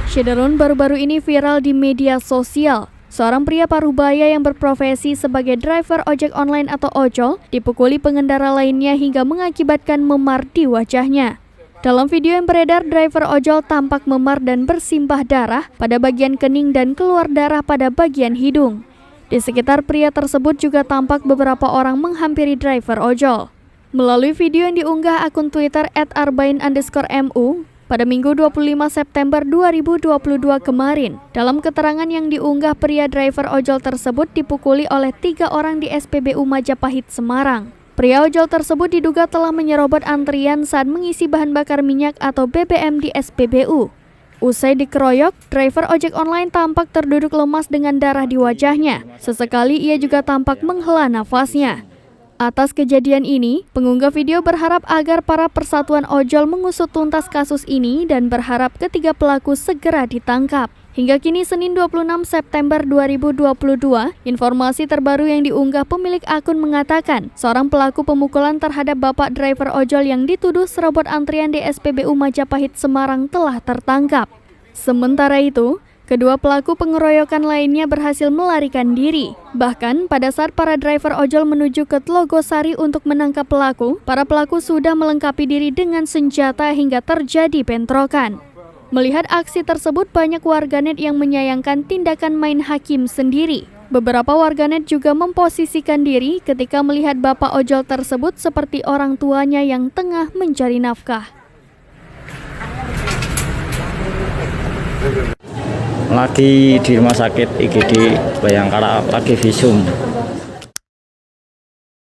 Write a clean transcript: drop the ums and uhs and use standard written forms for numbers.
Syederun baru-baru ini viral di media sosial. Seorang pria parubaya yang berprofesi sebagai driver ojek online atau ojol dipukuli pengendara lainnya hingga mengakibatkan memar di wajahnya. Dalam video yang beredar, driver ojol tampak memar dan bersimbah darah pada bagian kening dan keluar darah pada bagian hidung. Di sekitar pria tersebut juga tampak beberapa orang menghampiri driver ojol. Melalui video yang diunggah akun Twitter @arbain_mu, pada Minggu 25 September 2022 kemarin, dalam keterangan yang diunggah, pria driver ojol tersebut dipukuli oleh 3 orang di SPBU Majapahit, Semarang. Pria ojol tersebut diduga telah menyerobot antrian saat mengisi bahan bakar minyak atau BBM di SPBU. Usai dikeroyok, driver ojek online tampak terduduk lemas dengan darah di wajahnya. Sesekali ia juga tampak menghela nafasnya. Atas kejadian ini, pengunggah video berharap agar para persatuan ojol mengusut tuntas kasus ini dan berharap ketiga pelaku segera ditangkap. Hingga kini Senin 26 September 2022, informasi terbaru yang diunggah pemilik akun mengatakan seorang pelaku pemukulan terhadap bapak driver ojol yang dituduh serobot antrian di SPBU Majapahit, Semarang telah tertangkap. Sementara itu, kedua pelaku pengeroyokan lainnya berhasil melarikan diri. Bahkan pada saat para driver ojol menuju ke Tlogosari untuk menangkap pelaku, para pelaku sudah melengkapi diri dengan senjata hingga terjadi bentrokan. Melihat aksi tersebut, banyak warganet yang menyayangkan tindakan main hakim sendiri. Beberapa warganet juga memposisikan diri ketika melihat bapak ojol tersebut seperti orang tuanya yang tengah mencari nafkah. Lagi di rumah sakit IGD Bayangkara, lagi visum.